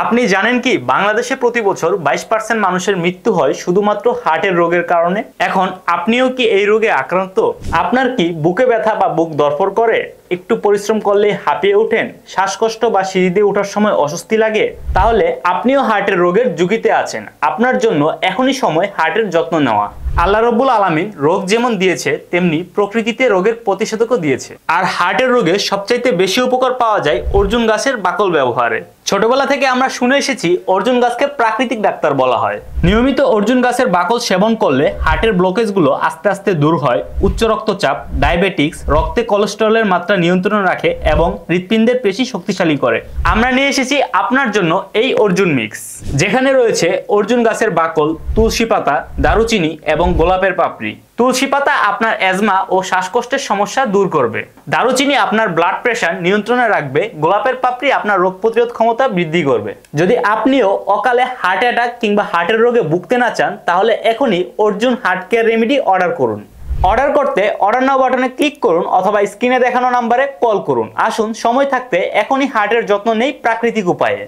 আপনি জানেন কি বাংলাদেশে প্রতি বছর 22% মানুষের মৃত্যু হয় শুধুমাত্র হার্টের রোগের কারণে। এখন আপনিও কি এই রোগে আক্রান্ত? আপনার কি বুকে ব্যথা বা বুক ধড়ফড় করে? একটু পরিশ্রম করলে হাঁপিয়ে ওঠেন? শ্বাসকষ্ট বা সিঁড়ি দিয়ে ওঠার সময় অস্বস্তি লাগে? তাহলে আপনিও হার্টের রোগের ঝুঁকিতে আছেন। আপনার জন্য এখনই সময় হার্টের যত্ন নেওয়া। আল্লাহ রাব্বুল আলামিন রোগ যেমন দিয়েছে তেমনি প্রকৃতিতে রোগের প্রতিষেধকও দিয়েছে। আর হার্টের রোগে সবচাইতে বেশি উপকার পাওয়া যায় অর্জুন গাছের বাকল ব্যবহারে। ছোটবেলা থেকে আমরা শুনে এসেছি অর্জুন গাছকে প্রাকৃতিক ডাক্তার বলা হয়। নিয়মিত অর্জুন গাছের বাকল সেবন করলে হার্টের ব্লকেজগুলো আস্তে আস্তে দূর হয়, উচ্চ রক্তচাপ, ডায়াবেটিক্স, রক্তে কোলেস্টেরলের মাত্রা নিয়ন্ত্রণে রাখে এবং হৃৎপিণ্ডের পেশি শক্তিশালী করে। আমরা নিয়ে এসেছি আপনার জন্য এই অর্জুন মিক্স, যেখানে রয়েছে অর্জুন গাছের বাকল, তুলসী পাতা, দারুচিনি এবং গোলাপের পাপড়ি। তুলসী পাতা আপনার অ্যাজমা ও শ্বাসকষ্টের সমস্যা দূর করবে, দারুচিনি আপনার ব্লাড প্রেশার নিয়ন্ত্রণে রাখবে, গোলাপের পাপড়ি আপনার রোগ প্রতিরোধ ক্ষমতা বৃদ্ধি করবে। যদি আপনিও অকালে হার্ট অ্যাটাক কিংবা হার্টের রোগে ভুগতে না চান তাহলে এখনই Arjun heart care remedy order করুন। অর্ডার করতে অর্ডার নাও বাটনে ক্লিক করুন অথবা স্ক্রিনে দেখানো নাম্বারে কল করুন। আসুন সময় থাকতে এখনই হার্টের যত্ন নেই প্রাকৃতিক উপায়ে।